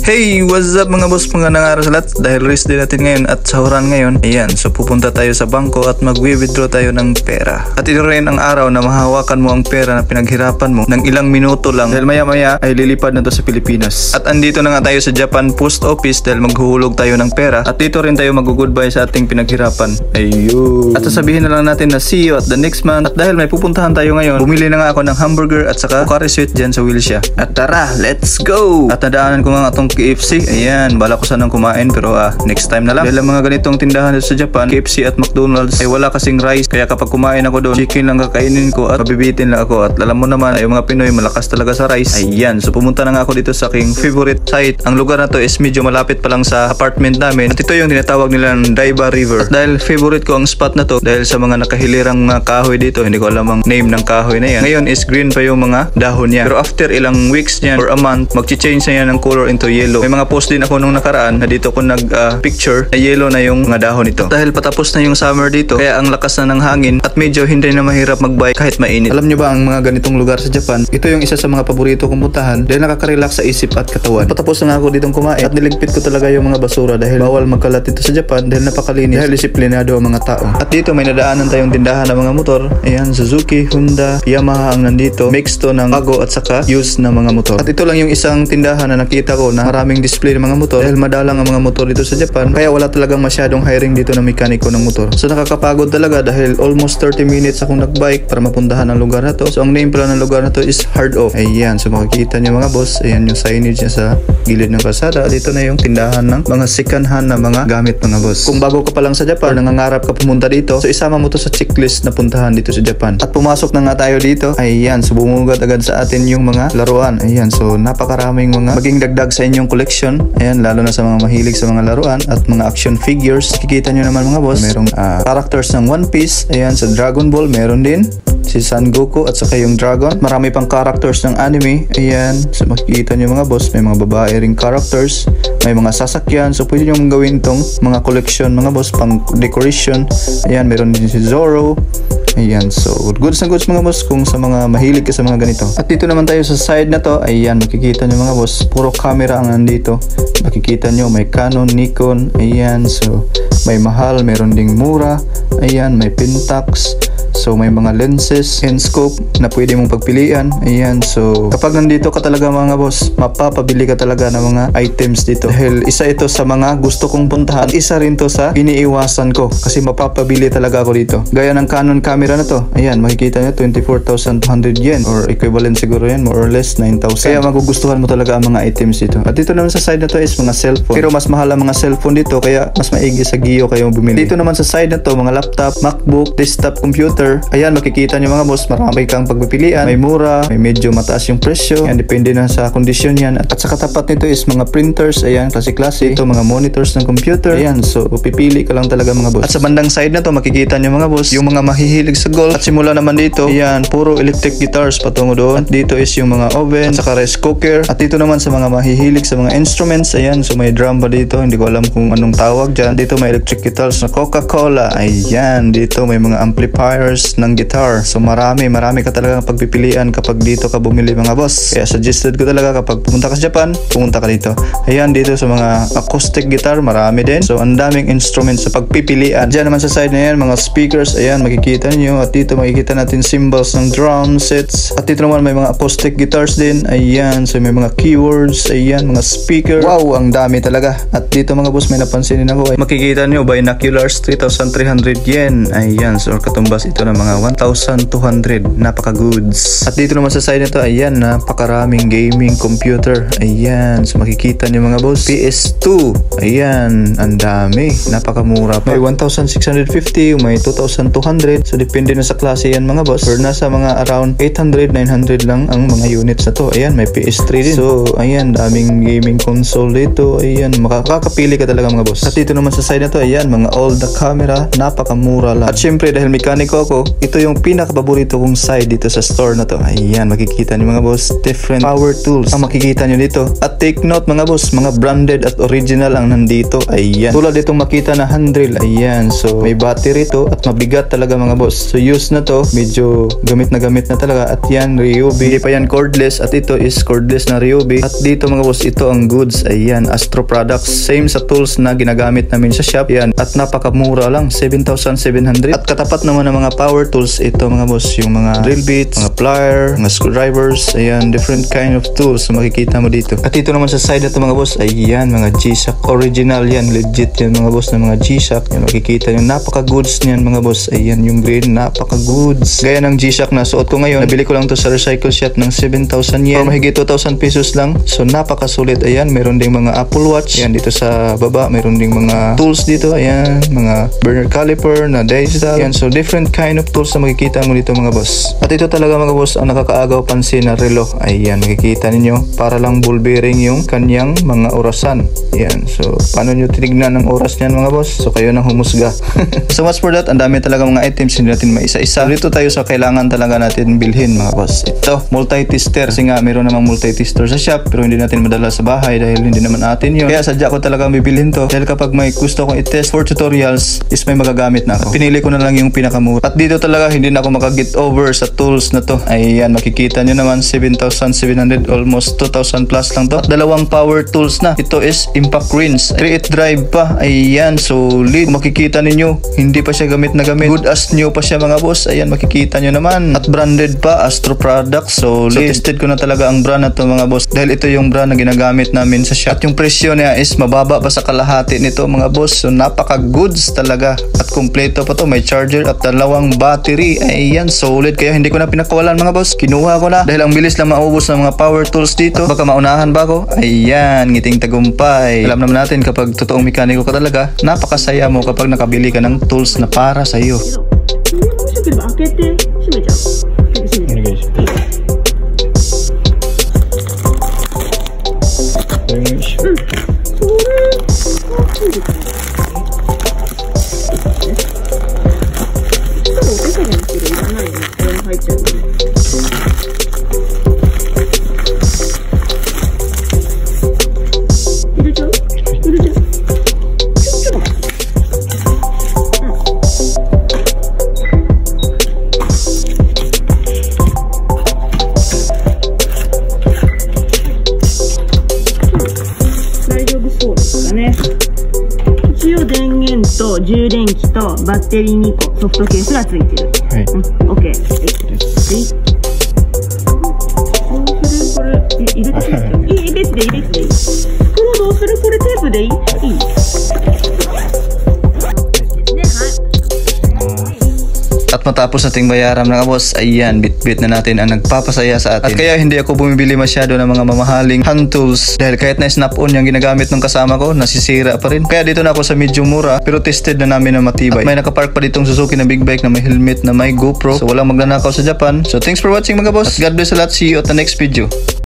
Hey, what's up mga boss, magandang araw sa lahat. Dahil rest day natin ngayon at sahuran ngayon, ayan, so pupunta tayo sa bangko at mag-withdraw tayo ng pera. At ito rin ang araw na mahahawakan mo ang pera na pinaghirapan mo ng ilang minuto lang, dahil maya maya ay lilipad na to sa Pilipinas. At andito na nga tayo sa Japan Post Office dahil maghuhulog tayo ng pera. At dito rin tayo mag-goodbye sa ating pinaghirapan. Ayun. At sasabihin na lang natin na see you at the next month. At dahil may pupuntahan tayo ngayon, bumili na nga ako ng hamburger at saka Pocari Sweat dyan sa Wilshire. At tara, let's go! At nadaanan ko nga itong KFC. Ayan, bala ko sanang kumain pero next time na lang. Dahil ang mga ganitong tindahan sa Japan, KFC at McDonald's ay wala kasing rice. Kaya kapag kumain ako doon, chicken lang kakainin ko at mabibitin lang ako. At alam mo naman, ay mga Pinoy malakas talaga sa rice. Ayan, so pumunta na nga ako dito sa aking favorite site. Ang lugar na to is medyo malapit pa lang sa apartment namin. At ito yung tinatawag nila ng Daiba River. At dahil favorite ko ang spot na to, dahil sa mga nakahilirang kahoy dito, hindi ko alam ang name ng kahoy na yan. Ngayon is green pa yung mga dahon niya. Pero after ilang weeks niyan or a month, mag-change na yan ng color into yellow. May mga post din ako nung nakaraan na dito ko nag-picture na yellow na yung mga dahon nito. Dahil patapos na yung summer dito, kaya ang lakas na ng hangin at medyo hindi na mahirap mag-bike kahit mainit. Alam nyo ba ang mga ganitong lugar sa Japan? Ito yung isa sa mga paborito kong puntahan dahil nakaka-relax sa isip at katawan. Patapos na nga ako ditong kumain at niligpit ko talaga yung mga basura dahil bawal magkalat dito sa Japan dahil napakalinis, dahil disiplinado ang mga tao. At dito may nadaanan tayong tindahan ng mga motor. Ayan, Suzuki, Honda, Yamaha ang nandito. Mix to ng bago at saka used na mga motor. At ito lang yung isang tindahan na nakita ko na maraming display ng mga motor dahil madalang ang mga motor dito sa Japan, kaya wala talagang masyadong hiring dito ng mekaniko ng motor. So nakakapagod talaga dahil almost 30 minutes akong nagbike para mapuntahan ang lugar na to. So ang name pala ng lugar na to is Hard Off. Ayan, so makikita nyo mga boss, ayan yung signage niya sa gilid ng kalsada. Dito na yung tindahan ng mga second hand na mga gamit mga boss. Kung bago ka pa lang sa Japan, nangangarap ka pumunta dito, so isama mo to sa checklist na puntahan dito sa Japan. At pumasok na nga tayo dito. Ayan, so bumugad agad sa atin yung mga laruan. Ayan, so napakaraming mga maging dagdag sa inyong collection. Ayan, lalo na sa mga mahilig sa mga laruan at mga action figures. Kikita nyo naman mga boss, merong characters ng One Piece. Ayan, sa Dragon Ball meron din si Son Goku at saka yung Dragon. Marami pang characters ng anime. Ayan, so makikita nyo mga boss, may mga babae ring characters, may mga sasakyan. So pwede nyo gawin tong mga collection mga boss, pang decoration. Ayan, meron din si Zoro. Ayan, so goods na goods mga boss kung sa mga mahilig ka sa mga ganito. At dito naman tayo sa side na to. Ayan, makikita nyo mga boss, puro camera ang nandito. Makikita nyo may Canon, Nikon. Ayan, so may mahal, meron ding mura. Ayan, may Pentax. So may mga lenses and scope na pwede mong pagpilian. Ayan, so kapag nandito ka talaga mga boss, mapapabili ka talaga ng mga items dito. Dahil isa ito sa mga gusto kong puntahan at isa rin to sa iniiwasan ko kasi mapapabili talaga ako dito. Gaya ng Canon camera na to. Ayan, makikita nyo 24,200 yen or equivalent siguro yan, more or less 9,000. Kaya magugustuhan mo talaga ang mga items dito. At dito naman sa side na to is mga cellphone. Pero mas mahal ang mga cellphone dito kaya mas maigi sa Gio kayo bumili. Dito naman sa side na to, mga laptop, MacBook, desktop computer. Ayan, makikita nyo mga boss, marami kang pagpipilian. May mura, may medyo mataas yung presyo. Ayan, depende na sa kondisyon yan. At sa katapat nito is mga printers. Ayan, klase-klase. Ito, mga monitors ng computer. Ayan, so pipili ka lang talaga mga boss. At sa bandang side na to, makikita nyo mga boss, yung mga mahihilig sa golf. At simula naman dito, ayan, puro electric guitars patungo doon. At dito is yung mga oven, at saka rice cooker. At dito naman sa mga mahihilig sa mga instruments. Ayan, so may drum ba dito? Hindi ko alam kung anong tawag dyan. Dito may electric guitars na Coca-Cola. Ayan, dito may mga amplifiers ng guitar. So marami ka talagang pagpipilian kapag dito ka bumili mga boss. Kaya suggested ko talaga kapag pumunta ka sa Japan, pumunta ka dito. Ayan, dito sa mga acoustic guitar, marami din. So ang daming instruments sa pagpipilian. Diyan naman sa side na yan, mga speakers. Ayan, makikita nyo. At dito makikita natin cymbals ng drum sets. At dito naman may mga acoustic guitars din. Ayan, so may mga keywords. Ayan, mga speaker. Wow, ang dami talaga. At dito mga boss, may napansin din ako. Makikita nyo, binoculars, 3,300 yen. Ayan, so katumbas ito ng mga 1,200. Napaka-goods. At dito naman sa side nito, ayan, napakaraming gaming computer. Ayan, so makikita nyo mga boss, PS2. Ayan, ang dami. Napakamura pa. May 1,650, may 2,200. So depende na sa klase yan mga boss. Or nasa mga around 800, 900 lang ang mga units na to. Ayan, may PS3 din. So ayan, daming gaming console dito. Ayan, makakapili ka talaga mga boss. At dito naman sa side na to, ayan, mga all the camera. Napakamura lang. At syempre dahil mekaniko ko, ito yung pinakapaborito kong side dito sa store na to. Ayan, makikita niyo mga boss, different power tools ang makikita niyo dito. At take note mga boss, mga branded at original ang nandito. Ayan, tulad ditong makita na handrill. Ayan, so may battery to at mabigat talaga mga boss. So use na to, medyo gamit na talaga. At yan, Ryobi, hindi pa yan cordless at ito is cordless na Ryobi. At dito mga boss, ito ang goods. Ayan, Astro Products, same sa tools na ginagamit namin sa shop. Yan, at napakamura lang, 7,700. At katapat naman ng mga power tools, ito mga boss, yung mga drill bits, mga plier, mga screwdrivers. Ayan, different kind of tools na makikita mo dito. At ito naman sa side na ito mga boss, ayan, mga G-Shock original yan, legit yan mga boss na mga G-Shock. Yan, makikita nyo, napaka-goods niyan mga boss. Ayan, yung green, napaka-goods. Gaya ng G-Shock na suot ko ngayon, nabili ko lang to sa recycle shop ng 7,000 yen or mahigit 2,000 pesos lang. So napakasulit. Ayan, meron ding mga Apple Watch. Ayan, dito sa baba, meron ding mga tools dito. Ayan, mga burner caliper na digital. Ayan, so different kind of tools na makikita mo dito mga boss. At ito talaga mga boss ang nakakaagaw pansin na relo. Ayan, makikita ninyo, para lang ball bearing yung kanyang mga orasan. Ayan, so paano nyo tinignan ang oras niyan mga boss? So kayo nang humusga. So much for that, ang dami talaga mga items, hindi natin maisa-isa. Dito tayo sa kailangan talaga natin bilhin mga boss. Ito, multi-tester. Kasi nga, meron namang multi-tester sa shop pero hindi natin madala sa bahay dahil hindi naman atin yun. Kaya sadya ko talaga bibilhin to dahil kapag may gusto kong i-test for tutorials is may magagamit na ako. Pinili ko na lang yung pinakamura. At dito talaga hindi na ako makaget over sa tools na to. Ayan, makikita nyo naman 7,700, almost 2,000 plus lang to. At dalawang power tools na. Ito is impact rinse. Create drive pa. Ayan, solid. Makikita ninyo, hindi pa siya gamit na gamit. Good as new pa siya mga boss. Ayan, makikita nyo naman. At branded pa, Astro Products. So tested ko na talaga ang brand na to mga boss. Dahil ito yung brand na ginagamit namin sa shop. At yung presyo niya is mababa pa sa kalahati nito mga boss. So napaka-goods talaga. At kompleto pa to. May charger at dalawang battery. Ayan, solid. Kaya hindi ko na pinakawalan mga boss. Kinuha ko na. Dahil ang bilis lang maubos ng mga power tools dito. Baka maunahan ba ako? Ayan, ngiting tagumpay. Alam naman natin kapag totoong mekaniko ka talaga, napakasaya mo kapag nakabili ka ng tools na para sa iyo.充電器とバッテリー2個ソフトケースがついてる。はい。OK。これ入れていい別でいい別でいい。これどうする？これテープでいい？いい。At matapos nating bayaran mga boss, ayan, bit-bit na natin ang nagpapasaya sa atin. At kaya hindi ako bumibili masyado ng mga mamahaling hand tools dahil kahit na snap-on yung ginagamit ng kasama ko, nasisira pa rin. Kaya dito na ako sa medyo mura pero tested na namin na matibay. At may nakapark pa ditong Suzuki na big bike na may helmet na may GoPro. So walang magnanakaw sa Japan. So thanks for watching mga boss. At God bless a lot. See you at the next video.